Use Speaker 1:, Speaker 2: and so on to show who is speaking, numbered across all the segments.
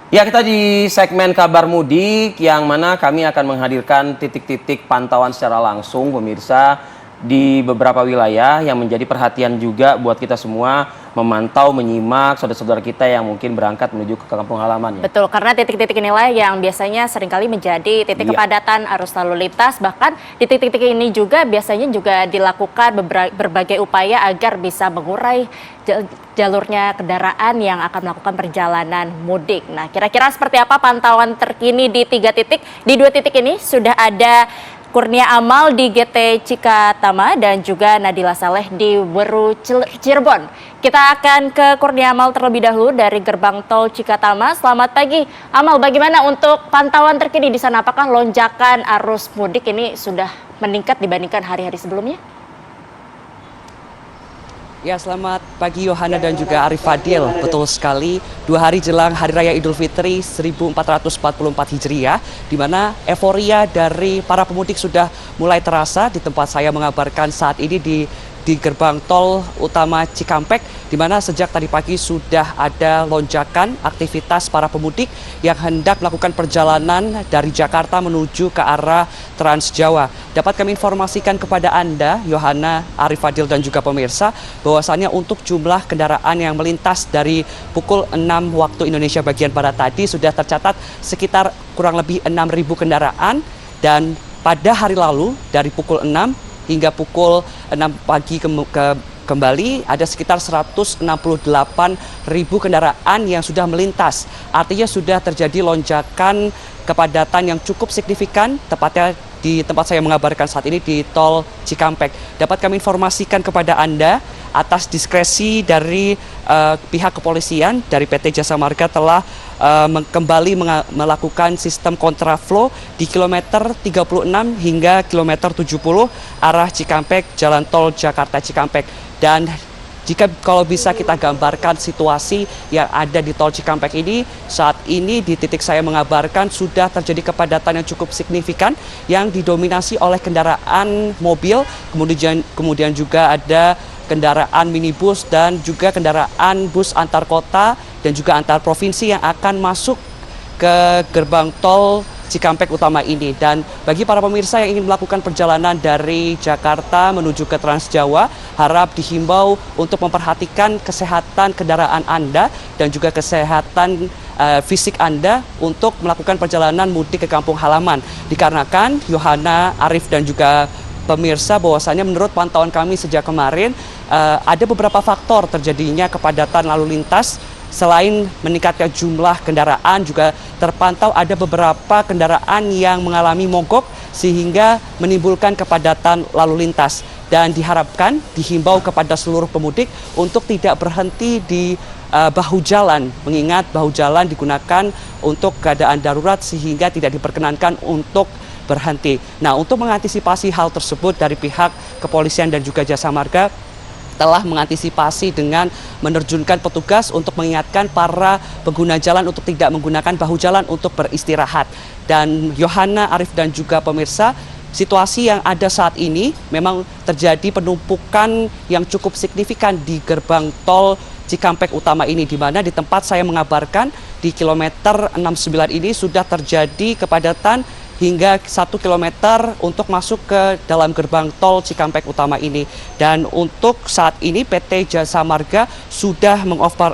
Speaker 1: Ya, kita di segmen kabar mudik yang mana kami akan menghadirkan titik-titik pantauan secara langsung pemirsa di beberapa wilayah yang menjadi perhatian juga buat kita semua memantau, menyimak saudara-saudara kita yang mungkin berangkat menuju ke kampung halamannya.
Speaker 2: Betul, karena titik-titik inilah yang biasanya seringkali menjadi titik
Speaker 1: Iya.
Speaker 2: kepadatan arus lalu lintas. Bahkan di titik-titik ini juga biasanya juga dilakukan berbagai upaya agar bisa mengurai jalurnya kendaraan yang akan melakukan perjalanan mudik. Nah, kira-kira seperti apa pantauan terkini di 3 titik? Di 2 titik ini sudah ada Kurnia Amal di GT Cikatama dan juga Nadila Saleh di Weru Cirebon. Kita akan ke Kurnia Amal terlebih dahulu dari gerbang tol Cikatama. Selamat pagi, Amal. Bagaimana untuk pantauan terkini di sana? Apakah lonjakan arus mudik ini sudah meningkat dibandingkan hari-hari sebelumnya?
Speaker 3: Ya, selamat pagi Yohana dan juga Arif Fadil. Betul sekali, 2 hari jelang Hari Raya Idul Fitri 1444 Hijriah, di mana euforia dari para pemudik sudah mulai terasa. Di tempat saya mengabarkan saat ini di gerbang tol utama Cikampek, di mana sejak tadi pagi sudah ada lonjakan aktivitas para pemudik yang hendak melakukan perjalanan dari Jakarta menuju ke arah Trans Jawa. Dapat kami informasikan kepada Anda, Yohana, Arif Fadil dan juga pemirsa, bahwasannya untuk jumlah kendaraan yang melintas dari pukul 6 waktu Indonesia bagian Barat tadi sudah tercatat sekitar kurang lebih 6.000 kendaraan, dan pada hari lalu dari pukul 6 hingga pukul 6 pagi kembali ada sekitar 168.000 kendaraan yang sudah melintas. Artinya sudah terjadi lonjakan kepadatan yang cukup signifikan, tepatnya di tempat saya mengabarkan saat ini di tol Cikampek. Dapat kami informasikan kepada Anda, atas diskresi dari pihak kepolisian dari PT Jasa Marga telah kembali melakukan sistem kontraflow di kilometer 36 hingga kilometer 70 arah Cikampek, Jalan Tol Jakarta Cikampek. Dan jika kalau bisa kita gambarkan situasi yang ada di tol Cikampek ini, saat ini di titik saya mengabarkan sudah terjadi kepadatan yang cukup signifikan yang didominasi oleh kendaraan mobil, kemudian juga ada kendaraan minibus dan juga kendaraan bus antar kota dan juga antar provinsi yang akan masuk ke gerbang tol Cikampek utama ini. Dan bagi para pemirsa yang ingin melakukan perjalanan dari Jakarta menuju ke Trans Jawa, harap dihimbau untuk memperhatikan kesehatan kendaraan Anda dan juga kesehatan fisik Anda untuk melakukan perjalanan mudik ke kampung halaman. Dikarenakan Yohana, Arif dan juga pemirsa, bahwasanya menurut pantauan kami sejak kemarin ada beberapa faktor terjadinya kepadatan lalu lintas. Selain meningkatnya jumlah kendaraan, juga terpantau ada beberapa kendaraan yang mengalami mogok sehingga menimbulkan kepadatan lalu lintas. Dan diharapkan, dihimbau kepada seluruh pemudik untuk tidak berhenti di bahu jalan, mengingat bahu jalan digunakan untuk keadaan darurat sehingga tidak diperkenankan untuk berhenti. Nah, untuk mengantisipasi hal tersebut dari pihak kepolisian dan juga Jasa Marga telah mengantisipasi dengan menerjunkan petugas untuk mengingatkan para pengguna jalan untuk tidak menggunakan bahu jalan untuk beristirahat. Dan Yohana, Arif dan juga pemirsa, situasi yang ada saat ini memang terjadi penumpukan yang cukup signifikan di gerbang tol Cikampek utama ini, di mana di tempat saya mengabarkan di kilometer 69 ini sudah terjadi kepadatan hingga 1 kilometer untuk masuk ke dalam gerbang tol Cikampek utama ini. Dan untuk saat ini PT Jasa Marga sudah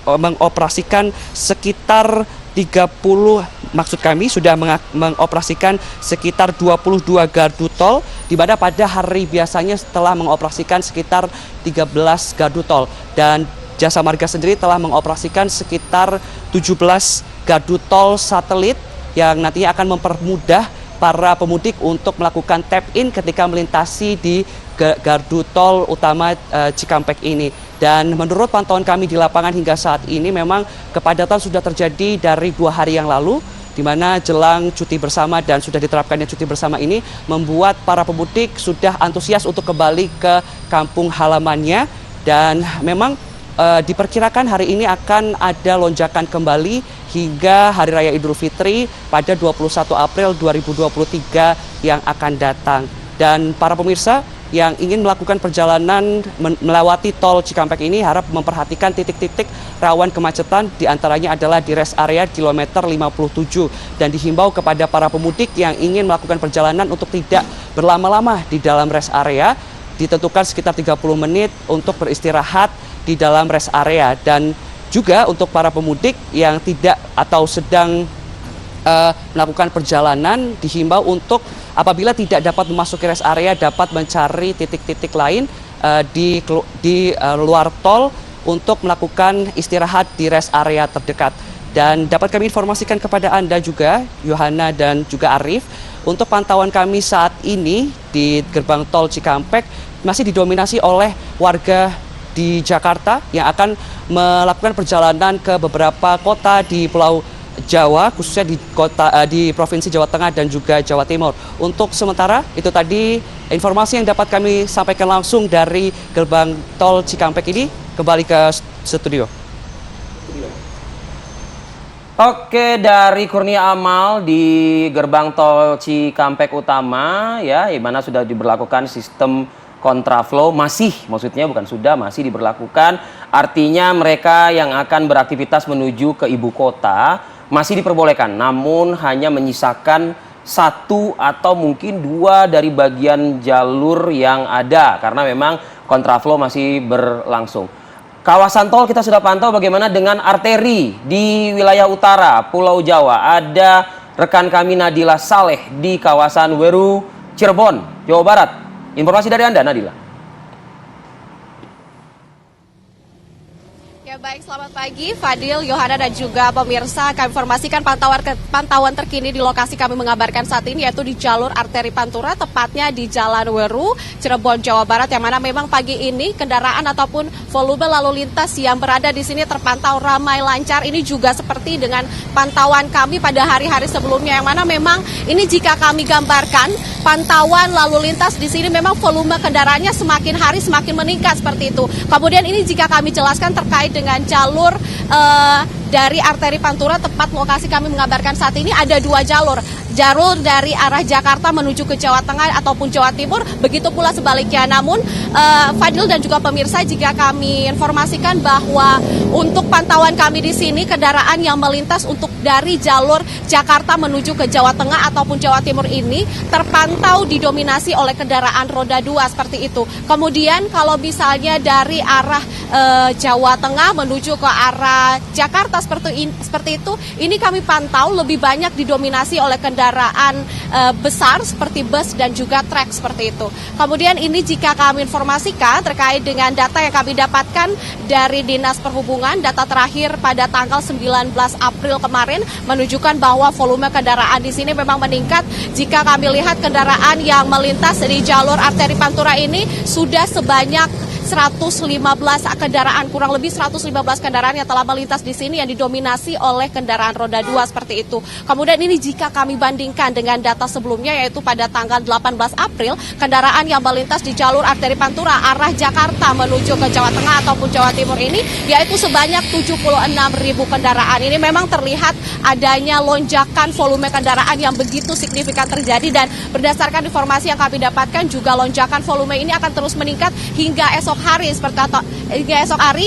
Speaker 3: mengoperasikan sekitar mengoperasikan sekitar 22 gardu tol, di mana pada hari biasanya telah mengoperasikan sekitar 13 gardu tol. Dan Jasa Marga sendiri telah mengoperasikan sekitar 17 gardu tol satelit yang nantinya akan mempermudah para pemudik untuk melakukan tap-in ketika melintasi di gardu tol utama Cikampek ini. Dan menurut pantauan kami di lapangan hingga saat ini memang kepadatan sudah terjadi dari 2 hari yang lalu, di mana jelang cuti bersama dan sudah diterapkannya cuti bersama ini membuat para pemudik sudah antusias untuk kembali ke kampung halamannya. Dan memang diperkirakan hari ini akan ada lonjakan kembali hingga Hari Raya Idul Fitri pada 21 April 2023 yang akan datang. Dan para pemirsa, yang ingin melakukan perjalanan melewati tol Cikampek ini harap memperhatikan titik-titik rawan kemacetan, diantaranya adalah di rest area kilometer 57. Dan dihimbau kepada para pemudik yang ingin melakukan perjalanan untuk tidak berlama-lama di dalam rest area, ditentukan sekitar 30 menit untuk beristirahat di dalam rest area. Dan juga untuk para pemudik yang tidak atau sedang melakukan perjalanan, dihimbau untuk apabila tidak dapat memasuki rest area dapat mencari titik-titik lain di luar tol untuk melakukan istirahat di rest area terdekat. Dan dapat kami informasikan kepada Anda juga, Yohana dan juga Arif, untuk pantauan kami saat ini di gerbang tol Cikampek masih didominasi oleh warga di Jakarta yang akan melakukan perjalanan ke beberapa kota di Pulau Jawa, khususnya di Provinsi Jawa Tengah dan juga Jawa Timur. Untuk sementara itu tadi informasi yang dapat kami sampaikan langsung dari gerbang tol Cikampek ini. Kembali ke studio.
Speaker 1: Oke, dari Kurnia Amal di gerbang tol Cikampek Utama ya, di mana sudah diberlakukan sistem kontraflow, masih diberlakukan. Artinya mereka yang akan beraktivitas menuju ke ibu kota masih diperbolehkan, namun hanya menyisakan 1 atau mungkin 2 dari bagian jalur yang ada karena memang kontraflow masih berlangsung. Kawasan tol kita sudah pantau bagaimana dengan arteri di wilayah utara Pulau Jawa. Ada rekan kami Nadila Saleh di kawasan Weru, Cirebon, Jawa Barat. Informasi dari Anda, Nadila.
Speaker 4: Ya baik, selamat pagi Fadil, Yohana dan juga pemirsa. Kami informasikan pantauan terkini di lokasi kami mengabarkan saat ini, yaitu di jalur arteri Pantura, tepatnya di Jalan Weru, Cirebon, Jawa Barat, yang mana memang pagi ini kendaraan ataupun volume lalu lintas yang berada di sini terpantau ramai lancar. Ini juga seperti dengan pantauan kami pada hari-hari sebelumnya, yang mana memang ini jika kami gambarkan pantauan lalu lintas di sini memang volume kendaraannya semakin hari semakin meningkat seperti itu. Kemudian ini jika kami jelaskan terkait dengan jalur dari arteri Pantura, tepat lokasi kami mengabarkan saat ini ada 2 jalur. Jalur dari arah Jakarta menuju ke Jawa Tengah ataupun Jawa Timur, begitu pula sebaliknya. Namun Fadil dan juga pemirsa, jika kami informasikan bahwa untuk pantauan kami di sini kendaraan yang melintas untuk dari jalur Jakarta menuju ke Jawa Tengah ataupun Jawa Timur ini terpantau didominasi oleh kendaraan roda 2 seperti itu. Kemudian kalau misalnya dari arah Jawa Tengah menuju ke arah Jakarta seperti itu, ini kami pantau lebih banyak didominasi oleh kendaraan besar seperti bus dan juga trek seperti itu. Kemudian ini jika kami informasikan terkait dengan data yang kami dapatkan dari Dinas Perhubungan, data terakhir pada tanggal 19 April kemarin menunjukkan bahwa volume kendaraan di sini memang meningkat. Jika kami lihat kendaraan yang melintas di jalur arteri Pantura ini sudah sebanyak 115 kendaraan, kurang lebih 115 kendaraan yang telah melintas di sini yang didominasi oleh kendaraan roda 2 seperti itu. Kemudian ini jika kami bandingkan dengan data sebelumnya, yaitu pada tanggal 18 April, kendaraan yang melintas di jalur arteri Pantura arah Jakarta menuju ke Jawa Tengah ataupun Jawa Timur ini yaitu sebanyak 76.000 kendaraan. Ini memang terlihat adanya lonjakan volume kendaraan yang begitu signifikan terjadi, dan berdasarkan informasi yang kami dapatkan juga lonjakan volume ini akan terus meningkat hingga esok hari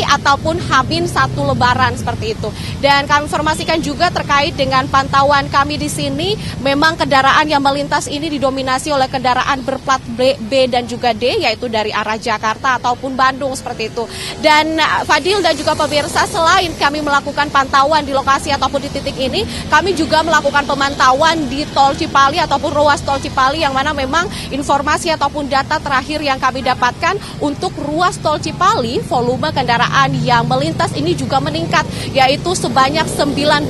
Speaker 4: ataupun H-1 Lebaran seperti itu. Dan kami informasikan juga terkait dengan pantauan kami di sini, memang kendaraan yang melintas ini didominasi oleh kendaraan berplat B dan juga D, yaitu dari arah Jakarta ataupun Bandung seperti itu. Dan Fadil dan juga pemirsa, selain kami melakukan pantauan di lokasi ataupun di titik ini, kami juga melakukan pemantauan di tol Cipali ataupun ruas tol Cipali, yang mana memang informasi ataupun data terakhir yang kami dapatkan untuk ruas tol Cipali, volume kendaraan yang melintas ini juga meningkat, yaitu sebanyak 19%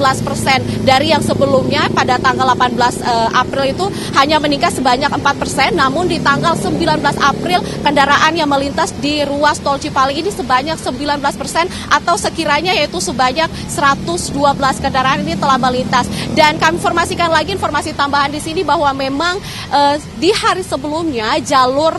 Speaker 4: dari yang sebelumnya pada tanggal 18 April itu hanya meningkat sebanyak 4%, namun di tanggal 19 April kendaraan yang melintas di ruas tol Cipali ini sebanyak 19% atau sekiranya yaitu sebanyak 112 kendaraan ini telah melintas. Dan kami informasikan lagi informasi tambahan di sini bahwa memang di hari sebelumnya jalur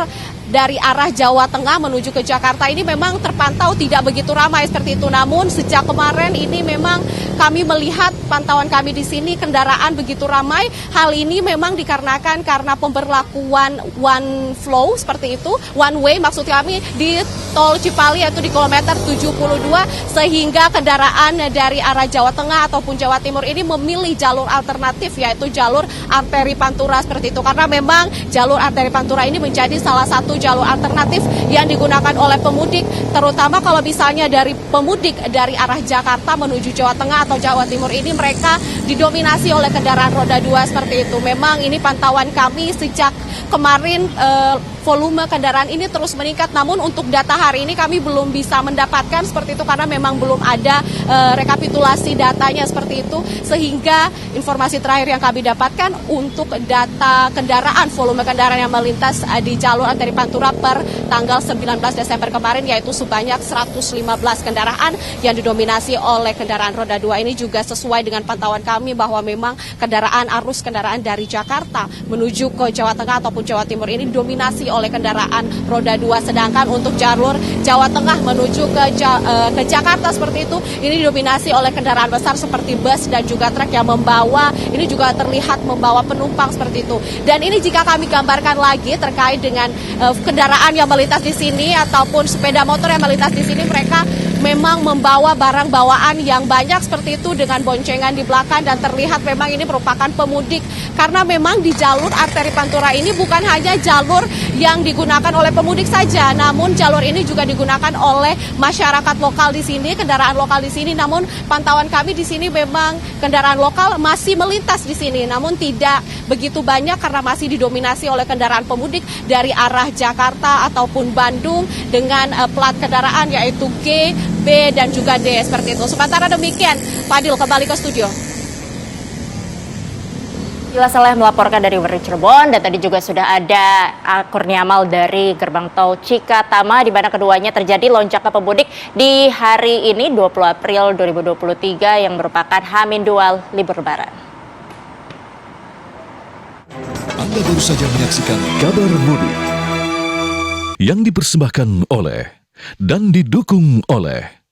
Speaker 4: dari arah Jawa Tengah menuju ke Jakarta ini memang terpantau tidak begitu ramai seperti itu. Namun sejak kemarin ini memang kami melihat pantauan kami di sini kendaraan begitu ramai. Hal ini memang dikarenakan karena pemberlakuan one flow seperti itu, one way maksud kami di tol Cipali yaitu di kilometer 72, sehingga kendaraan dari arah Jawa Tengah ataupun Jawa Timur ini memilih jalur alternatif yaitu jalur arteri Pantura seperti itu. Karena memang jalur arteri Pantura ini menjadi salah satu jalur alternatif yang digunakan oleh pemudik, terutama kalau misalnya dari pemudik dari arah Jakarta menuju Jawa Tengah atau Jawa Timur ini mereka didominasi oleh kendaraan roda 2 seperti itu. Memang ini pantauan kami sejak kemarin volume kendaraan ini terus meningkat, namun untuk data hari ini kami belum bisa mendapatkan seperti itu karena memang belum ada rekapitulasi datanya seperti itu, sehingga informasi terakhir yang kami dapatkan untuk data kendaraan, volume kendaraan yang melintas di jalur arteri Pantura per tanggal 19 Desember kemarin yaitu sebanyak 115 kendaraan yang didominasi oleh kendaraan roda 2. Ini juga sesuai dengan pantauan kami bahwa memang arus kendaraan dari Jakarta menuju ke Jawa Tengah ataupun Jawa Timur ini didominasi oleh kendaraan roda 2, sedangkan untuk jalur Jawa Tengah menuju ke Jakarta seperti itu ini didominasi oleh kendaraan besar seperti bus dan juga truk yang membawa, ini juga terlihat membawa penumpang seperti itu. Dan ini jika kami gambarkan lagi terkait dengan kendaraan yang melintas di sini ataupun sepeda motor yang melintas di sini, mereka memang membawa barang bawaan yang banyak seperti itu dengan boncengan di belakang, dan terlihat memang ini merupakan pemudik karena memang di jalur arteri Pantura ini bukan hanya jalur yang digunakan oleh pemudik saja, namun jalur ini juga digunakan oleh masyarakat lokal di sini, kendaraan lokal di sini. Namun pantauan kami di sini memang kendaraan lokal masih melintas di sini, namun tidak begitu banyak karena masih didominasi oleh kendaraan pemudik dari arah Jakarta ataupun Bandung dengan plat kendaraan yaitu G, B, dan juga D seperti itu. Sementara demikian, Fadil kembali ke studio.
Speaker 2: Bila Saleh melaporkan dari Cirebon, dan tadi juga sudah ada Kurnia Amal dari gerbang tol Cikatama, di mana keduanya terjadi lonjakan pemudik di hari ini 20 April 2023 yang merupakan H-2 libur lebaran.
Speaker 5: Anda baru saja menyaksikan Kabar Mudik yang dipersembahkan oleh dan didukung oleh